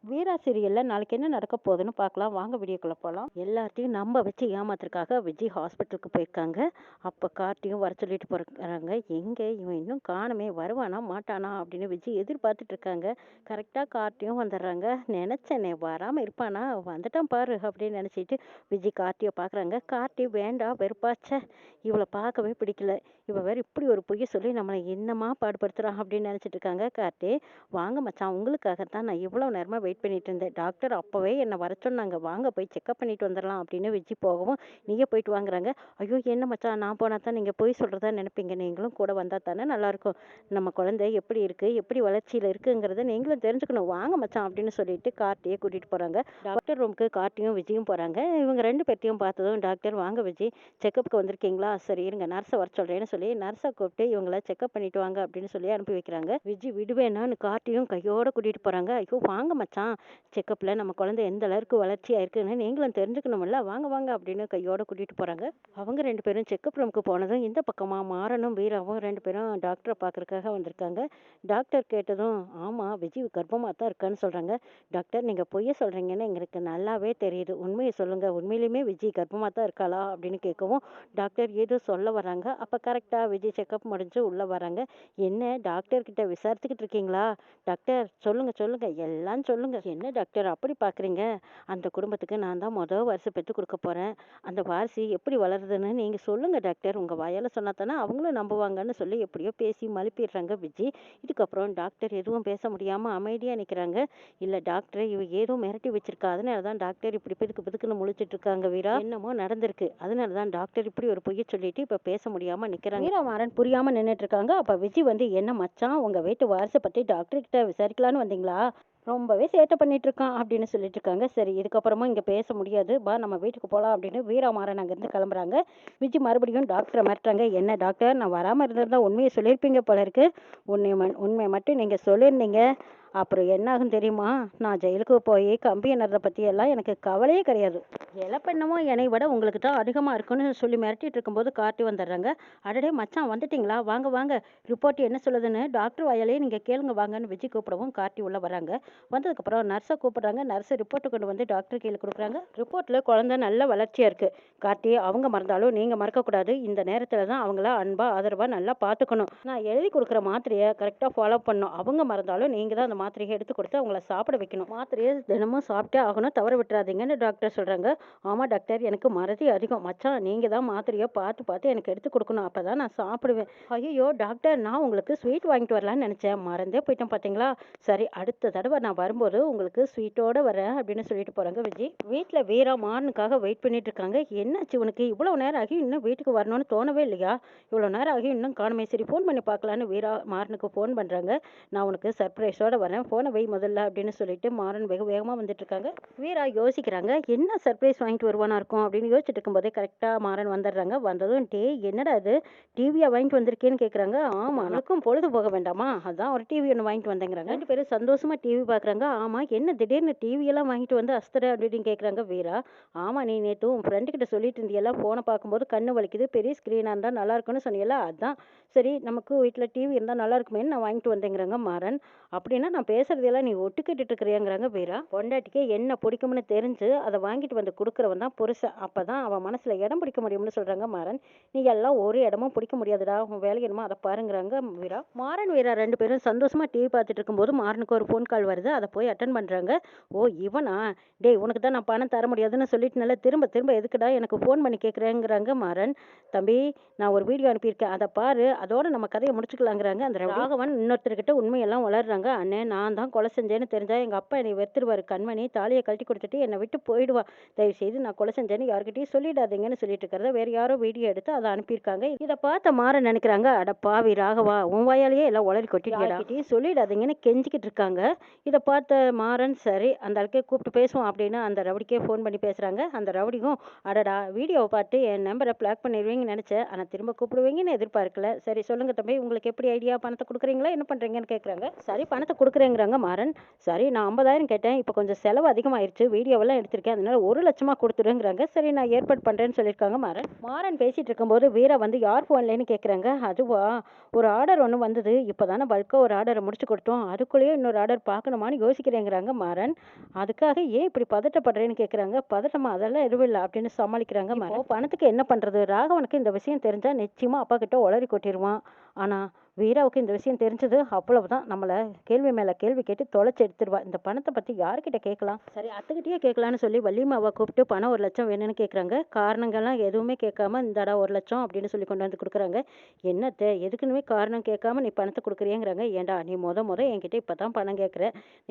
வீரா சீரியல்ல நாளைக்கு என்ன நடக்க போகுதுன்னு பார்க்கலாம். வாங்க வீடியோக்குள்ள போகலாம். எல்லாத்தையும் நம்ப வச்சு ஏமாத்துறதுக்காக விஜய் ஹாஸ்பிட்டலுக்கு போயிருக்காங்க. அப்போ கார்த்தியும் வர சொல்லிட்டு போறாங்க. எங்க இவன் இன்னும் காணுமே, வருவானா மாட்டானா அப்படின்னு விஜய் எதிர்பார்த்துட்டு இருக்காங்க. கரெக்டாக கார்த்தியும் வந்துடுறாங்க. நினைச்சேனே வராம இருப்பானா, வந்துட்டான் பாரு அப்படின்னு நினைச்சிட்டு விஜய் கார்த்தியை பார்க்குறாங்க. கார்த்தி வேண்டாம் வெறுப்பாச்சே, இவளை பார்க்கவே பிடிக்கல, இவ வேற இப்படி ஒரு பொய்ய சொல்லி நம்மளை என்னமா பாடுபடுத்துறான் அப்படின்னு நினைச்சிட்டு இருக்காங்க. கார்த்தி, வாங்க மச்சான், உங்களுக்காகத்தான் நான் இவ்வளோ நேரமாக வெயிட் பண்ணிட்டு இருந்தேன். டாக்டர் அப்போவே என்னை வர சொன்னாங்க, வாங்க போய் செக்அப் பண்ணிட்டு வந்துடலாம் அப்படின்னு விஜி போகவும் நீயே போயிட்டு வாங்குறாங்க. ஐயோ என்ன மச்சான், நான் போனால் தான் நீங்கள் போய் சொல்கிறதா நினைப்பீங்க, நீங்களும் கூட வந்தால் தானே நல்லாயிருக்கும். நம்ம குழந்தை எப்படி இருக்குது, எப்படி வளர்ச்சியில் இருக்குங்கிறத நீங்களும் தெரிஞ்சுக்கணும், வாங்க மச்சான் அப்படின்னு சொல்லிட்டு கார்த்தியை கூட்டிகிட்டு போகிறாங்க. டாக்டர் ரூமுக்கு கார்த்தியும் விஜயும் போகிறாங்க. இவங்க ரெண்டு பேர்த்தையும் பார்த்ததும் டாக்டர், வாங்க விஜய் செக்கப்புக்கு வந்திருக்கீங்களா, சரி இருங்க நர்ஸை வர சொல்கிறேன்னு சொல்லி நர்ஸை கூப்பிட்டு இவங்கள செக்அப் பண்ணிட்டு வாங்க அப்படின்னு சொல்லி அனுப்பி வைக்கிறாங்க. விஜய் விடுவேனான்னு கார்த்தியும் கையோட கூட்டிகிட்டு போகிறாங்க. ஐயோ வாங்க மச்சான், செக்கப்பில் நம்ம குழந்தை எந்த அளவுக்கு வளர்ச்சியாக இருக்குன்னு நீங்களும் தெரிஞ்சுக்கணும்ல, வாங்க வாங்க அப்படின்னு கையோட கூட்டிகிட்டு போகிறாங்க. அவங்க ரெண்டு பேரும் செக்கப் ரூமுக்கு போனதும் இந்த பக்கமாக மாறனும் வீராவும் ரெண்டு பேரும் டாக்டரை பார்க்கறதுக்காக வந்திருக்காங்க. டாக்டர் கேட்டதும் ஆமாம் விஜய் கர்ப்பமாக தான் இருக்கான்னு சொல்கிறாங்க. டாக்டர் நீங்கள் பொய்ய சொல்கிறீங்கன்னு எங்களுக்கு நல்லாவே தெரியுது, உண்மையை சொல்லுங்கள், உண்மையிலுமே விஜய் கர்ப்பமாக தான் இருக்காளா அப்படின்னு கேட்கவும் டாக்டர் ஏதோ சொல்ல வராங்க. அப்போ கரெக்டாக விஜய் செக்கப் முடிஞ்சு உள்ளே வராங்க. என்ன டாக்டர் கிட்ட விசாரிச்சுக்கிட்டு இருக்கீங்களா, டாக்டர் சொல்லுங்க சொல்லுங்க எல்லாம் சொல்லுங்க. என்ன டாக்டர் அப்படி பார்க்குறீங்க, அந்த குடும்பத்துக்கு நான் தான் மொதல் வாரிசு பெற்று கொடுக்க போகிறேன், அந்த வாரிசு எப்படி வளருதுன்னு நீங்கள் சொல்லுங்கள் டாக்டர், உங்கள் வாயால் சொன்னா தானே அவங்களும் நம்புவாங்கன்னு சொல்லி எப்படியோ பேசி மழுப்பிடுறாங்க விஜய். இதுக்கப்புறம் டாக்டர் எதுவும் பேச முடியாமல் அமைதியாக நிற்கிறாங்க. இல்லை டாக்டர் இவ ஏதோ மிரட்டி வச்சிருக்கா, அதனால தான் டாக்டர் இப்படி பிதுக்கு பிதுக்குன்னு முழிச்சிட்டு இருக்காங்க. வீரா என்னமோ நடந்திருக்கு, அதனால தான் டாக்டர் இப்படி ஒரு பொய்ய சொல்லிட்டு இப்போ பேச முடியாமல் நிற்கிறாங்க. வீரா மாறன் புரியாமல் நின்றுட்டு இருக்காங்க. அப்போ விஜய் வந்து, என்ன மச்சான் உங்கள் வீட்டு வாரிசை பற்றி டாக்டர் கிட்ட விசாரிக்கலான்னு வந்தீங்களா, ரொம்பவே சேட்டை பண்ணிட்டு இருக்கான் அப்படின்னு சொல்லிட்டு இருக்காங்க. சரி இதுக்கப்புறமா இங்கே பேச முடியாது, பா நம்ம வீட்டுக்கு போகலாம் அப்படின்னு வீரமாறன் அங்கேருந்து கிளம்புறாங்க. விஜய் மறுபடியும் டாக்டரை மிரட்டுறாங்க. என்ன டாக்டர், நான் வராமல் இருந்திருந்தா உண்மையை சொல்லியிருப்பீங்க போல இருக்கு, உண்மையை மட்டும் நீங்கள் சொல்லியிருந்தீங்க, அப்புறம் என்ன ஆகும் தெரியுமா, நான் ஜெயிலுக்கு போய் கம்பி எண்ணறதை பற்றி எல்லாம் எனக்கு கவலையே கிடையாது, இழப்பெண்ணமோ என்னை விட உங்களுக்கு தான் அதிகமாக இருக்குன்னு சொல்லி மிரட்டிட்டு இருக்கும்போது கார்த்தி வந்துடுறாங்க. அடடே மச்சான் வந்துட்டிங்களா, வாங்க வாங்க, ரிப்போர்ட் என்ன சொல்லுதுன்னு டாக்டர் வாயாலே நீங்கள் கேளுங்க வாங்கன்னு விஜய் கூப்பிடவும் கார்த்தி உள்ளே வராங்க. வந்ததுக்கப்புறம் நர்ஸை கூப்பிடுறாங்க. நர்ஸை ரிப்போர்ட்டை கொண்டு வந்து டாக்டர் கையில் கொடுக்குறாங்க. ரிப்போர்ட்டில் குழந்தை நல்ல வளர்ச்சியாக இருக்குது. கார்த்தி அவங்க மறந்தாலும் நீங்கள் மறக்கக்கூடாது, இந்த நேரத்தில் தான் அவங்கள அன்பாக ஆதரவாக நல்லா பார்த்துக்கணும், நான் எழுதி கொடுக்குற மாத்திரையை கரெக்டாக ஃபாலோ பண்ணணும், அவங்க மறந்தாலும் நீங்கள் தான் அந்த மாத்திரையை எடுத்து கொடுத்து அவங்கள சாப்பிட வைக்கணும், மாத்திரையை தினமும் சாப்பிட்டே ஆகணும், தவற விட்டுறாதீங்கன்னு டாக்டர் சொல்கிறாங்க. ஆமாம் டாக்டர், எனக்கு மறதி அதிகம், மச்சான் நீங்கள் தான் மாத்திரையை பார்த்து பார்த்து எனக்கு எடுத்து கொடுக்கணும், அப்போ தான் நான் சாப்பிடுவேன். ஐயோ டாக்டர், நான் உங்களுக்கு ஸ்வீட் வாங்கிட்டு வரலான்னு நினச்சேன், மறந்தே போயிட்டேன் பார்த்தீங்களா, சரி அடுத்த தடவை நான் வரும்போது உங்களுக்கு ஸ்வீட்டோடு வரேன் அப்படின்னு சொல்லிட்டு போகிறாங்க விஜய். வீட்டில் வீரா மாறனுக்காக வெயிட் பண்ணிட்டு இருக்காங்க. என்னாச்சு உனக்கு, இவ்வளோ நேரம் ஆகி இன்னும் வீட்டுக்கு வரணும்னு தோணவே இல்லையா, இவ்வளோ நேரம் ஆகி இன்னும் காணுமே, சரி ஃபோன் பண்ணி பார்க்கலான்னு வீரா மாறனுக்கு ஃபோன் பண்ணுறாங்க. நான் உனக்கு சர்ப்ரைஸோடு வரேன், ஃபோனை வை முதல்ல அப்படின்னு சொல்லிட்டு மாறன் வெகு வேகமாக வந்துட்டு இருக்காங்க. வீரா யோசிக்கிறாங்க, என்ன சர்ப்ரைஸ் வாங்கிட்டு வருவானா இருக்கும் அப்படின்னு யோசிச்சுட்டு இருக்கும்போதே கரெக்டாக மாறன் வந்துடுறாங்க. வந்ததும் டே என்னடா அது, டிவியா வாங்கிட்டு வந்திருக்கேன்னு கேட்குறாங்க. ஆமாம் எனக்கும் பொழுது போக வேண்டாமா, அதான் ஒரு டிவி ஒன்று வாங்கிட்டு வந்தேங்கிறாங்க. ரெண்டு பேரும் சந்தோஷமா டிவி பார்க்குறாங்க. ஆமாம் என்ன திடீர்னு டிவியெல்லாம் வாங்கிட்டு வந்து அஸ்தர அப்படின்னு கேட்குறாங்க வீரா. ஆமாம் நீ நேற்று உன் ஃப்ரெண்டு கிட்ட சொல்லிட்டு இருந்தியெல்லாம், ஃபோனை பார்க்கும்போது கண்ணு வலிக்குது, பெரிய ஸ்க்ரீனாக இருந்தால் நல்லா இருக்குன்னு சொன்னியல்ல, அதான் சரி நமக்கு வீட்டில் டிவி இருந்தால் நல்லா இருக்குமேன்னு நான் வாங்கிட்டு வந்தேங்கிறாங்க மாறன். அப்படின்னா நான் பேசுறதெல்லாம் நீ ஒட்டு கேட்டுட்டு இருக்கிறியாங்கிறாங்க வீரா. பொண்டாட்டிக்கு என்ன பிடிக்கும்னு தெரிஞ்சு அதை வாங்கிட்டு வந்து கொடுக்குறவன் தான் புருஷன், அப்போ தான் அவன் மனசில் இடம் பிடிக்க முடியும்னு சொல்கிறாங்க மாறன். நீ எல்லாம் ஒரு இடமும் பிடிக்க முடியாதுடா, உன் வேலை என்னமோ அதை பாருங்கிறாங்க வீரா. மாறன் வீரா ரெண்டு பேரும் சந்தோஷமாக டிவி பார்த்துட்டு இருக்கும்போது மாறனுக்கு ஒரு ஃபோன் கால் வருது. அதை போய் அட்டன் பண்ணுறாங்க. ஓ இவனா, டேய் உனக்கு தான் நான் பணம் தர முடியாதுன்னு சொல்லிட்டு நல்லா திரும்ப திரும்ப எதுக்குடா எனக்கு ஃபோன் பண்ணி கேட்குறேங்கிறாங்க மாறன். தம்பி நான் ஒரு வீடியோ அனுப்பியிருக்கேன், அதை பாரு, அதோட நம்ம கதையை முடிச்சுக்கலாங்கிறாங்க. அந்த ராகவன் இன்னொருத்தர்கிட்ட உண்மையெல்லாம் வளர்றாங்க. அண்ணே நான் தான் கொலை செஞ்சேன்னு தெரிஞ்சா எங்கள் அப்பா என்னை வெறுத்துருவார், கண்மணி தாலியை கழட்டி கொடுத்துட்டு என்னை விட்டு போயிடுவா, தயவு செய்து நான் கொலை செஞ்சேன்னு யார்கிட்டையும் சொல்லிடாதீங்கன்னு சொல்லிட்டு இருக்கிறத வேறு யாரோ வீடியோ எடுத்து அதை அனுப்பியிருக்காங்க. இதை பார்த்த மாற நினைக்கிறாங்க, அட பாவி ராகவா, உன் வாயாலேயே எல்லாம் உளறி கொட்டிட்டு சொல்லிடாதீங்கன்னு கெஞ்சிக்கிட்டு இருக்காங்க. இதை பார்த்த மாறன் சரி அந்த ஆளுக்கே கூப்பிட்டு பேசுவோம் அப்படின்னு அந்த ரவுடிக்கே ஃபோன் பண்ணி பேசுகிறாங்க. அந்த ரவுடிக்கும், அடடா வீடியோவை பார்த்து என் நம்பரை பிளாக் பண்ணிடுவீங்கன்னு நினச்சேன், ஆனால் திரும்ப கூப்பிடுவீங்கன்னு எதிர்பார்க்கல, சரி சொல்லுங்கள் தம்பி உங்களுக்கு எப்படி ஐடியா, பணத்தை கொடுக்குறீங்களா என்ன பண்ணுறீங்கன்னு கேட்குறாங்க. சரி பணத்தை கொடுக்குறேன் கொடுக்குறேங்கிறாங்க மாறன். சரி நான் 50,000 கேட்டேன், இப்போ கொஞ்சம் செலவு அதிகமாயிருச்சு, வீடியோவெல்லாம் எடுத்திருக்கேன், அதனால 1,00,000 கொடுத்துடுங்கிறாங்க. சரி நான் ஏற்பாடு பண்ணுறேன்னு சொல்லியிருக்காங்க மாறன். மாறன் பேசிட்டு இருக்கும்போது வீரா வந்து யார் ஃபோன்லேன்னு கேட்குறாங்க. அதுவா, ஒரு ஆர்டர் ஒன்று வந்தது, இப்போ தானே பல்காக ஒரு ஆர்டரை முடிச்சு கொடுத்தோம், அதுக்குள்ளேயே இன்னொரு ஆர்டர் பார்க்கணுமான்னு யோசிக்கிறேங்கிறாங்க மாறன். அதுக்காக ஏன் இப்படி பதட்டப்படுறேன்னு கேட்குறாங்க. பதட்டமா, அதெல்லாம் எதுவும் இல்லை அப்படின்னு சமாளிக்கிறாங்க மாறன். இப்போ பணத்துக்கு என்ன பண்ணுறது, ராகவனுக்கு இந்த விஷயம் தெரிஞ்சால் நிச்சயமாக அப்பா கிட்ட உளறி கொட்டிடுவான். ஆனால் வீராவுக்கு இந்த விஷயம் தெரிஞ்சது அவ்வளவுதான், நம்மளை கேள்வி மேலே கேள்வி கேட்டு தொலைச்சி எடுத்துருவா. இந்த பணத்தை பற்றி யார்கிட்ட கேட்கலாம், சரி அத்துக்கிட்டே கேட்கலான்னு சொல்லி வள்ளிமாவை கூப்பிட்டு பணம் 1,00,000 வேணும்னு கேட்குறாங்க. காரணங்கள்லாம் எதுவுமே கேட்காம இந்தடா 1,00,000 அப்படின்னு சொல்லி கொண்டு வந்து கொடுக்குறாங்க. என்னத்தை எதுக்குன்னு காரணம் கேட்காம நீ பணத்தை கொடுக்குறியங்கிறாங்க. ஏண்டா நீ முத என்கிட்ட இப்போ தான் பணம் கேட்குற,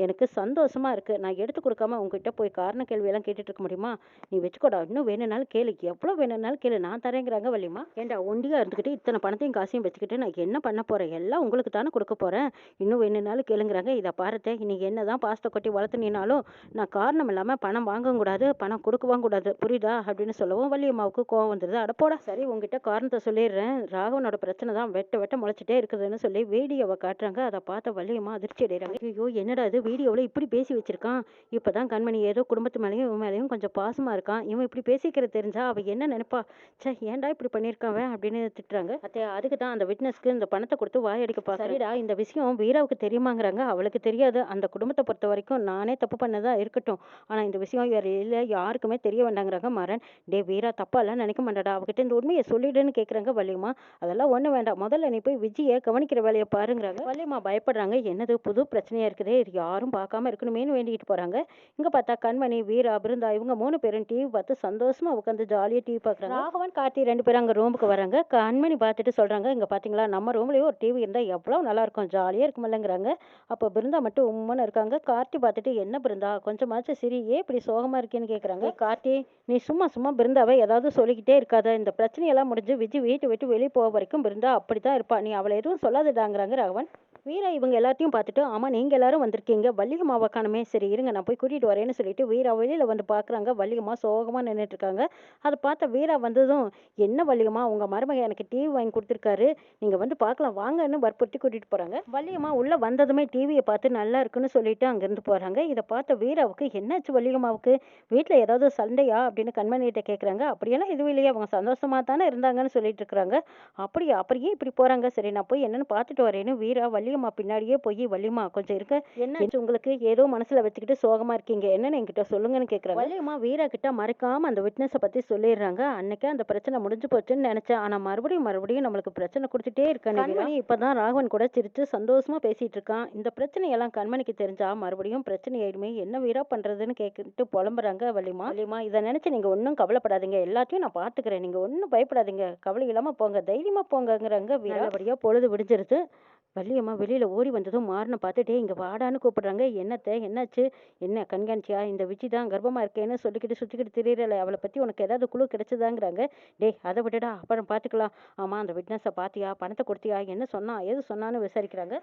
எனக்கு சந்தோஷமா இருக்கு, நான் எடுத்து கொடுக்காம உங்ககிட்ட போய் காரண கேள்வியெல்லாம் கேட்டுட்டு இருக்க முடியுமா, நீ வச்சுக்கோடா, இன்னும் வேணும்னாலும் கேளு, எவ்வளோ வேணும்னாலும் கேளு, நான் தரேங்கிறாங்க வள்ளிமா. ஏண்டா ஒண்டியா இருந்துக்கிட்டு இத்தனை பணத்தையும் காசையும் வச்சுக்கிட்டு நான் என்ன பண்ண போறேன், எல்லாம் உங்களுக்கு தானே கொடுக்க போறேன், இன்னும் வேணும்னாலும் கேளுங்கிறாங்க. இதை பாருத்த, இன்னைக்கு என்னதான் பாசத்தை கொட்டி வளர்த்துனாலும் நான் காரணம் இல்லாம பணம் வாங்கவும் கூடாது, பணம் கொடுக்கவும் கூடாது, புரியுதா அப்படின்னு சொல்லவும் வள்ளியம்மாவுக்கு கோவம் வந்துடுது. அடப்போடா, சரி உங்ககிட்ட காரணத்தை சொல்லிடுறேன், ராகவனோட பிரச்சனை தான் வெட்ட முளைச்சிட்டே இருக்குதுன்னு சொல்லி வீடியோவை காட்டுறாங்க. அதை பார்த்த வள்ளியம்மா அதிர்ச்சி அடைகிறாங்க. ஐயோ என்னடா இது, வீடியோவில் இப்படி பேசி வச்சிருக்கான், இப்பதான் கண்மணி ஏதோ குடும்பத்து மேலேயும் இவன் மேலேயும் கொஞ்சம் பாசமா இருக்கான், இவன் இப்படி பேசிக்கிறது தெரிஞ்சா அவ என்ன நினைப்பா, சே ஏன்டா இப்படி பண்ணியிருக்கான் அப்படின்னு திட்டுறாங்க. அதுக்கு தான் அந்த விட்னஸ்க்கு இந்த பணத்தை கொடுத்து வாயடிக்க பார்க்க. சரிடா, இந்த விஷயம் வீராவுக்கு தெரியுமாங்கிறாங்க. அவளுக்கு தெரியாது, அந்த குடும்பத்தை பொறுத்த வரைக்கும் நானே தப்பு பண்ணதா இருக்கட்டும், ஆனா இந்த விஷயம் வேற இல்லை யாருக்குமே தெரிய வேண்டாங்கிறாங்க மாறன். டே வீரா தப்பாலாம் நினைக்க மாட்டாடா, அவகிட்ட இந்த உண்மையை சொல்லிடுன்னு கேட்குறாங்க வள்ளியம்மா. அதெல்லாம் ஒண்ணு வேண்டாம், முதல்ல நீ போய் விஜயை கவனிக்கிற வேலையை பாருங்கிறாங்க. வள்ளியம்மா பயப்படுறாங்க. என்னது புது பிரச்சனையா இருக்குதே, இது யாரும் பார்க்காம இருக்கணுமேனு வேண்டிக்கிட்டு போறாங்க. இங்க பார்த்தா கண்மணி, வீரா, பிருந்தா இவங்க 3 பேரும் டிவி பார்த்து சந்தோஷமா உட்காந்து ஜாலியா டிவி பார்க்குறாங்க. ராகவன், கார்த்தி 2 பேரும் அங்க ரூமுக்கு வராங்க. கண்மணி பார்த்துட்டு சொல்றாங்க, இங்க பாத்தீங்களா நம்ம ரூம்லயே ஒரு டிவி இருந்தா எவ்வளவு நல்லா இருக்கும், ஜாலியா இருக்குமில்லங்கிறாங்க. அப்போ பிருந்தா மட்டும் உம்முன்னு இருக்காங்க. கார்த்தி பார்த்துட்டு, என்ன பிருந்தா கொஞ்சமாச்சும் சரி, ஏன் இப்படி சோகமா இருக்கேன்னு கேட்குறாங்க. கார்த்தி, நீ சும்மா சும்மா பிருந்தாவை ஏதாவது சொல்லிக்கிட்டே இருக்காத, இந்த பிரச்சனையெல்லாம் முடிஞ்சு விஜய் வீட்டை விட்டு வெளியே போக வரைக்கும் பிருந்தா அப்படித்தான் இருப்பா, நீ அவளை எதுவும் சொல்லாதடாங்கிறாங்க ராகவன். வீரா இவங்க எல்லாத்தையும் பார்த்துட்டு, ஆமா நீங்க எல்லாரும் வந்திருக்கீங்க, வள்ளியம்மாவை காணுமே, சரி இருங்க நான் போய் கூட்டிட்டு வரேன்னு சொல்லிட்டு வீரா வெளியில வந்து பாக்குறாங்க. வள்ளியம்மா சோகமா நின்றுட்டு இருக்காங்க. அதை பார்த்த வீரா வந்ததும், என்ன வள்ளியம்மா உங்க மருமகன் எனக்கு டிவி வாங்கி கொடுத்துருக்காரு, நீங்க வந்து பார்க்கலாம் வாங்கன்னு வற்புறுத்தி கூட்டிட்டு போறாங்க. வள்ளியம்மா உள்ள வந்ததுமே டிவியை பார்த்து நல்லா இருக்குன்னு சொல்லிட்டு அங்கிருந்து போறாங்க. இதை பார்த்த வீராவுக்கு, என்னாச்சு வள்ளியம்மாவுக்கு, வீட்டுல ஏதாவது சண்டையா அப்படின்னு கண்மணிகிட்ட கேட்குறாங்க. அப்படியெல்லாம் எதுவும் இல்லையா, அவங்க சந்தோஷமா தானே இருந்தாங்கன்னு சொல்லிட்டு இருக்கிறாங்க. அப்படியா, அப்படியே இப்படி போறாங்க, சரி நான் போய் என்னன்னு பார்த்துட்டு வரேன்னு வீரா வள்ளியம்மா பின்னாடியே போய், வள்ளியம்மா கொஞ்சம் இருக்க, என்னாச்சு உங்களுக்கு, ஏதோ மனசுல வச்சுக்கிட்டு சோகமா இருக்கீங்க, என்னன்னு என்கிட்ட சொல்லுங்கன்னு கேட்குறாங்க. வள்ளியம்மா வீரா கிட்ட மறைக்காம அந்த விட்னஸை பத்தி சொல்லிடுறாங்க. அன்னைக்கே அந்த பிரச்சனை முடிஞ்சு போச்சுன்னு நினைச்சேன், ஆனா மறுபடியும் நம்மளுக்கு பிரச்சனை கொடுத்துட்டே இருக்கானே. கண்மணி இப்பதான் ராகவன் கூட சிரிச்சு சந்தோஷமா பேசிட்டு இருக்கான், இந்த பிரச்சனையெல்லாம் கண்மணிக்கு தெரிஞ்சா மறுபடியும் பிரச்சனை ஆயிடுமே, என்ன வீரா பண்றதுன்னு கேட்டுட்டு புலம்புறாங்க வள்ளியம்மா. இதை நினைச்சு நீங்க ஒன்றும் கவலைப்படாதீங்க, எல்லாத்தையும் நான் பாத்துக்கிறேன், நீங்க ஒன்றும் பயப்படாதீங்க, கவலை இல்லாம போங்க, தைரியமா போங்கங்கிறாங்க வீரா. அப்படியே பொழுது விடிஞ்சிருது. வள்ளியம்மா வெளியில ஓடி வந்ததும் மாறனை பார்த்துட்டே, இங்க வாடான்னு கூப்பிடுறாங்க. என்னத்தை, என்னாச்சு, என்ன கண்காணிச்சியா, இந்த விஜி தான் கர்ப்பமா இருக்கேன்னு சொல்லிக்கிட்டு சுத்திக்கிட்டு திரியறல, அவளை பத்தி உனக்கு ஏதாவது குழு கிடைச்சதாங்கிறாங்க. டே அதை விட்டுடா, அப்புறம் பார்த்துக்கலாம். ஆமா அந்த விட்னஸை பாத்தியா, பணத்தை கொடுத்தியா, என்ன சொன்னா ஏது சொன்னான்னு விசாரிக்கிறாங்க.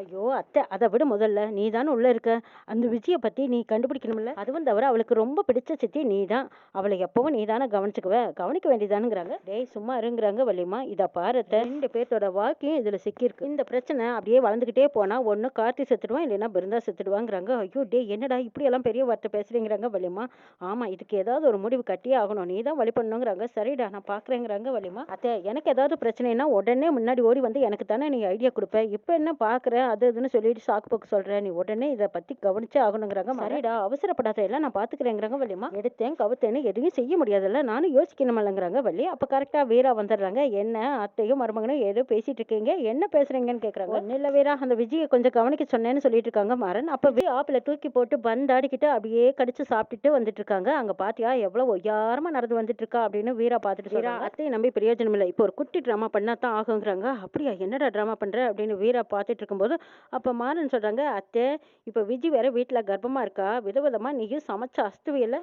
ஐயோ அத்தை, அதை விட முதல்ல நீ தானே உள்ள இருக்க, அந்த விஜயை பத்தி நீ கண்டுபிடிக்கணும்ல, அதுவும் தவிர அவளுக்கு ரொம்ப பிடிச்ச சித்தி நீ தான், அவளை எப்பவும் நீ தானே கவனிக்க வேண்டியதானுங்கிறாங்க. டேய் சும்மா இருங்கிறாங்க வள்ளியம்மா. இதை பாருத்த, 2 பேர்த்தோட வாழ்க்கையும் இதுல சிக்கியிருக்கு, இந்த பிரச்சனை அப்படியே வளர்ந்துகிட்டே போனா ஒண்ணு கார்த்தி செத்துடுவான், இல்லைன்னா பிருந்தா செத்துடுவாங்கிறாங்க. ஐயோ டே என்னடா இப்படி எல்லாம் பெரிய வார்த்தை பேசுறீங்கிறாங்க வள்ளியம்மா. ஆமா இதுக்கு ஏதாவது ஒரு முடிவு கட்டியே ஆகணும், நீ தான் வழி பண்ணணுங்கிறாங்க. சரிடா நான் பாக்குறேங்கிறாங்க வள்ளியம்மா. அத்தை எனக்கு ஏதாவது பிரச்சனைனா உடனே முன்னாடி ஓடி வந்து எனக்கு தானே நீ ஐடியா கொடுப்ப, இப்ப என்ன பாக்குற அது இதுன்னு சொல்லிட்டு சாக்கு போக்கு சொல்ற, நீ உடனே இதை பத்தி கவனிச்சே ஆகணுங்கிறாங்க. சரிடா அவசரப்படாத, எல்லாம் நான் பாத்துக்கிறேங்கிறாங்க வள்ளியம்மா. எடுத்தேன் கவுத்தேன்னு எதுவும் செய்ய முடியாதுல்ல, நானும் யோசிக்கணுமில்லங்கிறாங்க வள்ளி. அப்ப கரெக்டா வீரா வந்துடுறாங்க. என்ன அத்தையும் மருமகனும் ஏதோ பேசிட்டு இருக்கீங்க, என்ன பேசுறீங்கன்னு கேக்குறாங்க. ஒன்னும் இல்ல வீரா, அந்த விஜயை கொஞ்சம் கவனிக்க சொன்னேன்னு சொல்லிட்டு இருக்காங்க மாறன். அப்ப ஆப்பிள தூக்கி போட்டு பந்தாடிக்கிட்டு அப்படியே கடிச்சு சாப்பிட்டுட்டு வந்துட்டு இருக்காங்க. அங்க பாத்தியா எவ்வளவு ஒய்யாரமா நடந்து வந்துட்டு இருக்கா அப்படின்னு வீரா பாத்துட்டு, வீரா அத்தையை நம்பி பிரயோஜனம் இல்லை, இப்போ ஒரு குட்டி டிராமா பண்ணா தான் ஆகுங்கிறாங்க. அப்படியா என்னடா டிராமா பண்ற அப்படின்னு வீரா பாத்துட்டு இருக்கும்போது அப்ப மாறன் சொல்றாங்க, அத்தை இப்ப விஜி வேற வீட்டுல கர்ப்பமா இருக்கா, விதவிதமா நீயும் சமைச்ச அஸ்துவியல.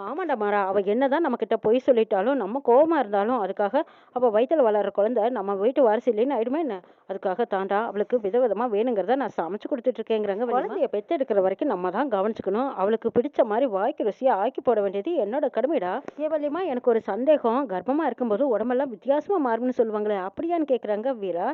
ஆமாண்டா மாறா, அவ என்னதான் நம்ம கிட்ட பொய் சொல்லிட்டாலும், நம்ம கோவமா இருந்தாலும் அதுக்காக அவ வயித்துல வளர்ற குழந்தை நம்ம வீட்டு வாரிசு இல்லைன்னு ஆயிடுமே என்ன, அதுக்காக தாண்டா அவளுக்கு விதவிதமா வேணுங்கிறத நான் சமைச்சு கொடுத்துட்டு இருக்கேங்கிறாங்க. குழந்தைய பெத்தெடுக்கிற வரைக்கும் நம்ம தான் கவனிச்சுக்கணும், அவளுக்கு பிடிச்ச மாதிரி வாய்க்கு ருசியா ஆக்கி போட வேண்டியது என்னோட கடமைடா. ஏவல்யமா எனக்கு ஒரு சந்தேகம், கர்ப்பமா இருக்கும்போது உடம்பெல்லாம் வித்தியாசமா மாறும்னு சொல்லுவாங்களே அப்படியான்னு கேக்குறாங்க வீரா.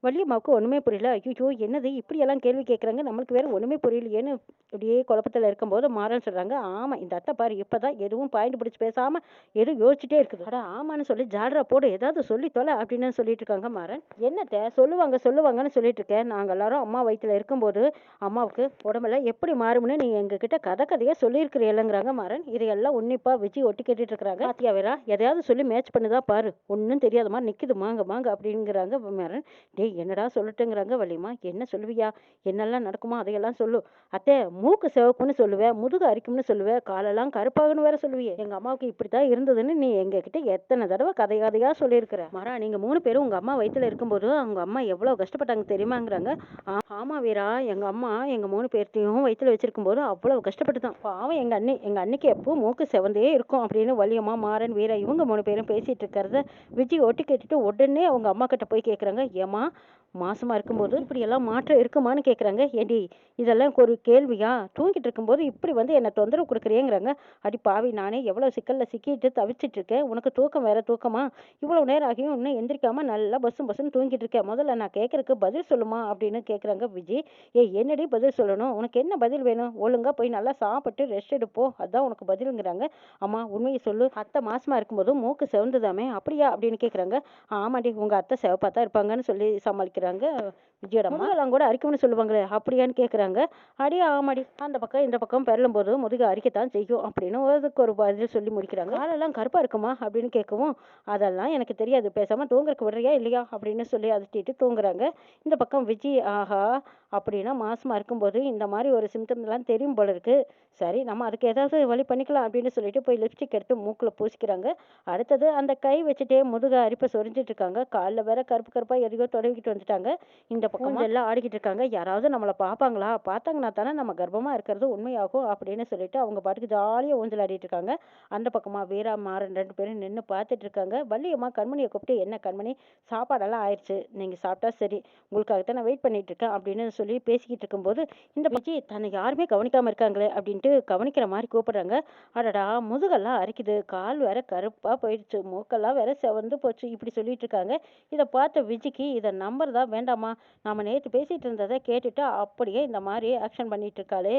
வள்ளியம்மாவுக்கு ஒண்ணுமே புரியல. ஐய்யய்யோ! என்னது இப்படியெல்லாம் கேள்வி கேட்குறாங்க. நம்மளுக்கு வேற ஒண்ணுமே புரியலையேன்னு அப்படியே குழப்பத்துல இருக்கும்போது மாறன் சொல்றாங்க, "ஆமா இந்த அத்தை பாரு இப்பதான் எதுவும் பாயிண்ட் பிடிச்சு பேசாம ஏதோ யோசிச்சுட்டே இருக்குது." "அட ஆமான்னு சொல்லி ஜால்ரா போடு ஏதாவது சொல்லி தொலை" அப்படின்னு சொல்லிட்டு இருக்காங்க மாறன். "என்னத்த சொல்லுவாங்க சொல்லுவாங்கன்னு சொல்லிட்டு இருக்கேன். நாங்க எல்லாரும் அம்மா வயித்துல இருக்கும்போது அம்மாவுக்கு உடம்பெல்லாம் எப்படி மாறும்னு நீ எங்ககிட்ட கதை கதையா சொல்லியிருக்கிறீல்லங்கிறாங்க மாறன். இதையெல்லாம் உன்னிப்பா விஜி ஒட்டு கேட்டுட்டு இருக்கிறாங்க. பாத்தியா வேறா எதையாவது சொல்லி மேட்ச் பண்ணுதா பாரு. ஒன்றும் தெரியாத மாதிரி நிக்குது மாங்க மாங்க அப்படிங்கிறாங்க மாறன். டேய் என்னடா சொல்லட்டுங்கிறாங்க வள்ளியம்மா. என்ன சொல்லுவியா? என்னெல்லாம் நடக்குமோ அதையெல்லாம் சொல்லு. அத்தை மூக்கு சிவக்கும்னு சொல்லுவேன், முதுகு அரிக்கும்னு சொல்லுவேன், காலெல்லாம் கருப்பாகுன்னு வேற சொல்லுவியே. எங்க அம்மாவுக்கு இப்படித்தான் இருந்ததுன்னு நீ எங்ககிட்ட எத்தனை தடவை கதை கதையா சொல்லியிருக்கிற. மாறா நீங்க 3 பேரும் உங்க அம்மா வயித்துல இருக்கும்போது அவங்க அம்மா எவ்வளவு கஷ்டப்பட்டாங்க தெரியுமாங்கிறாங்க. ஆமா வீரா, எங்க அம்மா எங்க 3 பேர்த்தையும் வயித்துல வச்சிருக்கும்போது அவ்வளவு கஷ்டப்பட்டுதான். பாவம் எங்க அண்ணிக்கு எப்பவும் மூக்கு சிவந்தே இருக்கும் அப்படின்னு வள்ளியம்மா, மாறன், வீரா இவங்க 3 பேரும் பேசிட்டு இருக்கிறத விஜய் ஒட்டு கேட்டுட்டு உடனே அவங்க அம்மா கிட்ட போய் கேட்குறாங்க. ஏம்மா மாசமா இருக்கும்போது இப்படியெல்லாம் மாற்றம் இருக்குமான்னு கேட்குறாங்க. ஏண்டி இதெல்லாம் ஒரு கேள்வியா? தூங்கிட்டு இருக்கும்போது இப்படி வந்து என்னை தொந்தரவு கொடுக்குறியேங்கிறாங்க. அடி பாவி நானே எவ்வளோ சிக்கலில் சிக்கிட்டு தவிச்சிட்டு இருக்கேன். உனக்கு தூக்கம் வேற தூக்கமா? இவ்வளோ நேரம் ஆகியும் இன்னும் எந்திரிக்காம நல்லா பஸ்ஸுன்னு தூங்கிட்டு இருக்கேன். முதல்ல நான் கேட்கறதுக்கு பதில் சொல்லுமா அப்படின்னு கேட்குறாங்க விஜய். ஏய் என்னடி பதில் சொல்லணும்? உனக்கு என்ன பதில் வேணும்? ஒழுங்கா போய் நல்லா சாப்பிட்டு ரெஸ்ட் எடுப்போ, அதான் உனக்கு பதிலுங்கிறாங்க. அம்மா உண்மையை சொல்லு, அத்தை மாசமா இருக்கும்போது மூக்கு சிவந்துதாமே அப்படியா அப்படின்னு கேட்குறாங்க. ஆமாடி உங்க அத்தை சிவப்பா தான் இருப்பாங்கன்னு சொல்லி சமாளிக்கிறாங்க விஜயோட அம்மா. முதுகெல்லாம் கூட அரிக்கும்னு சொல்லுவாங்களே அப்படியான்னு கேட்குறாங்க. அடி ஆமாடி அந்த பக்கம் இந்த பக்கம் பெரலும் போது முதுகு அரிக்கத்தான் செய்யும் அப்படின்னு அதுக்கு ஒரு பதில் சொல்லி முடிக்கிறாங்க. காலெல்லாம் கருப்பா இருக்குமா அப்படின்னு கேட்கவும், அதெல்லாம் எனக்கு தெரியாது, பேசாம தூங்குறதுக்கு விடுறியா இல்லையா அப்படின்னு சொல்லி அதட்டிட்டு தூங்குறாங்க. இந்த பக்கம் விஜய் ஆஹா அப்படின்னா மாசமா இருக்கும்போது இந்த மாதிரி ஒரு சிம்டம்லாம் தெரியும் போல இருக்கு. சரி நம்ம அதுக்கு ஏதாவது வழி பண்ணிக்கலாம் அப்படின்னு சொல்லிட்டு போய் லிப்ஸ்டிக் எடுத்து மூக்கில் பூசிக்கிறாங்க. அடுத்தது அந்த கை வச்சுட்டே முதுக அரிப்பை சொரிஞ்சிட்டு இருக்காங்க. காலில் வேற கருப்பு கருப்பா எதையோ தொடவிக்கிட்டு வந்துட்டாங்க. இந்த பக்கம் எல்லாம் ஆடிக்கிட்டு இருக்காங்க. யாராவது நம்மளை பார்ப்பாங்களா? பார்த்தாங்கன்னா தானே நம்ம கர்ப்பமா இருக்கிறது உண்மையாகும் அப்படின்னு சொல்லிட்டு அவங்க பாட்டுக்கு ஜாலியாக ஊஞ்சல் ஆடிட்டு இருக்காங்க. அந்த பக்கமா வீரா, மாறன் 2 பேரும் நின்று பார்த்துட்டு இருக்காங்க. வள்ளியம்மா கண்மணியை கூப்பிட்டு, என்ன கண்மணி சாப்பாடெல்லாம் ஆயிடுச்சு, நீங்க சாப்பிட்டா சரி, உங்களுக்காகத்தான் நான் வெயிட் பண்ணிட்டு இருக்கேன் அப்படின்னு சொல்லி பேசிக்கிட்டு இருக்கும்போது இந்த விஜய் தன்னை யாருமே கவனிக்காம இருக்காங்களே அப்படின்ட்டு கவனிக்கிற மாதிரி கூப்பிடுறாங்க. அடடா முதுகெல்லாம் அரிக்குது, கால் வேற கருப்பா போயிடுச்சு, மூக்கெல்லாம் வேற செவந்து போச்சு இப்படி சொல்லிட்டு இருக்காங்க. இதை பார்த்த விஜய்க்கு இதை நம்புறதா வேண்டாமா? நாம நேற்று பேசிட்டு இருந்ததை கேட்டுட்டு அப்படியே இந்த மாதிரி ஆக்ஷன் பண்ணிட்டு இருக்காளே,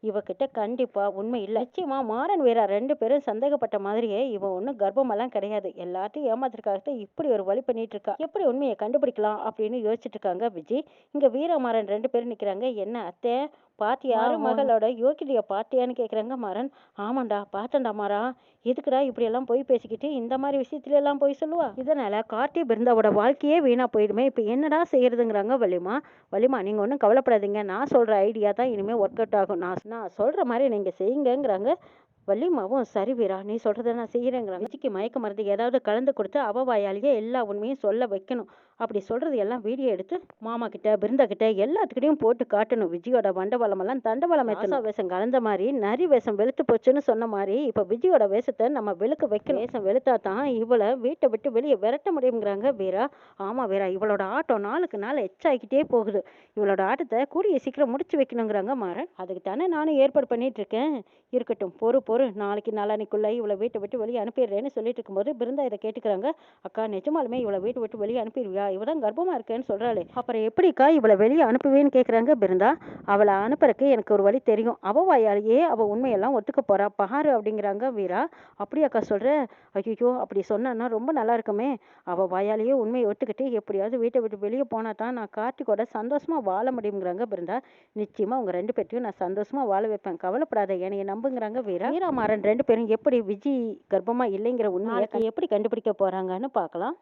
இவகிட்ட கண்டிப்பா உண்மை இல்லை. நிச்சயமா மாறன் வீரா 2 பேரும் சந்தேகப்பட்ட மாதிரியே இவ ஒன்றும் கர்ப்பமெல்லாம் கிடையாது, எல்லாத்தையும் ஏமாத்திருக்காக இப்படி ஒரு வழி பண்ணிட்டு இருக்கா. எப்படி உண்மையை கண்டுபிடிக்கலாம் அப்படின்னு யோசிச்சுட்டு இருக்காங்க விஜய். இங்க வீரமாறன் 2 பேரும் நிக்கிறாங்க. என்ன அத்தை பாத்தியா? மகளோட யோகிதைய பாத்தியான்னு கேக்குறாங்க மாறன். ஆமாண்டா பார்த்தேன்டா மாறா. எதுக்குடா இப்படி எல்லாம் போய் பேசிக்கிட்டு இந்த மாதிரி விஷயத்துல எல்லாம் போய் சொல்லுவா? இதனால கார்த்தி பிருந்தாவோட வாழ்க்கையே வீணா போயிடுமே. இப்ப என்னடா செய்யறதுங்கிறாங்க வள்ளிமா. வள்ளிமா நீங்க ஒன்றும் கவலைப்படாதீங்க, நான் சொல்ற ஐடியா தான் இனிமே ஒர்க் அவுட் ஆகும். நான் சொல்ற மாதிரி நீங்க செய்யுங்கங்கிறாங்க. வள்ளிமாவும் சரி வீரா நீ சொல்றதை நான் செய்யறேங்கிறாங்க. விஜிக்கு மயக்க மருந்து ஏதாவது கலந்து கொடுத்து அவ வாயாலேயே எல்லா உண்மையும் சொல்ல வைக்கணும். அப்படி சொல்றது எல்லாம் வீடியோ எடுத்து மாமா கிட்ட பிருந்தா கிட்ட எல்லாத்துக்கிட்டையும் போட்டு காட்டணும். விஜயோட வண்டவாளம் எல்லாம் தண்டவாளம் ஏற்றணும். வேஷம் கலந்த மாதிரி நரி வேஷம் வெளுத்து போச்சுன்னு சொன்ன மாதிரி இப்ப விஜயோட வேஷத்தை நம்ம வெளுக்க வைக்கணும். வேஷம் வெளுத்தா தான் இவளை வீட்டை விட்டு வெளியே விரட்ட முடியுங்கிறாங்க வீரா. ஆமா வீரா இவளோட ஆட்டம் நாளுக்கு நாள் எச்சாகிட்டே போகுது. இவளோட ஆட்டத்தை கூடிய சீக்கிரம் முடிச்சு வைக்கணுங்கிறாங்க மாறன். அதுக்கு தானே நானும் ஏற்பாடு பண்ணிட்டு இருக்கேன். இருக்கட்டும் பொறு பொறு, நாளைக்கு நாளானிக்குள்ள இவளை வீட்டை விட்டு வெளியே அனுப்பிடுறேன்னு சொல்லிட்டு இருக்கும்போது பிருந்தா இதை கேட்டுக்கிறாங்க. அக்கா நிஜமாலுமே இவளை வீட்டை விட்டு வெளியே அனுப்பிடுவியா? இவதான் கர்ப்பமா இருக்கேன்னு சொல்றாளே, அப்புறம் எப்படிக்கா இவளை வெளியே அனுப்புவேன்னு கேக்குறாங்க பிருந்தா. அவளை அனுப்புறதுக்கு எனக்கு ஒரு வழி தெரியும். அவ வாயாலேயே அவ உண்மையெல்லாம் ஒத்துக்க போறா பாரு அப்படிங்கிறாங்க வீரா. அப்படியாக்கா சொல்ற? ஐயோ அப்படி சொன்னா ரொம்ப நல்லா இருக்குமே. அவ வாயாலேயே உண்மையை ஒத்துக்கிட்டு எப்படியாவது வீட்டை விட்டு வெளியே போனா தான் நான் கார்த்திகோட சந்தோஷமா வாழ முடியுங்கிறாங்க பிருந்தா. நிச்சயமா உங்க 2 பேர்த்தையும் நான் சந்தோஷமா வாழ வைப்பேன், கவலைப்படாத, என்னைய நம்புங்கிறாங்க வீரா. வீராமாறன் 2 பேரும் எப்படி விஜி கர்ப்பமா இல்லைங்கிற உண்மையை எப்படி கண்டுபிடிக்க போறாங்கன்னு பார்க்கலாம்.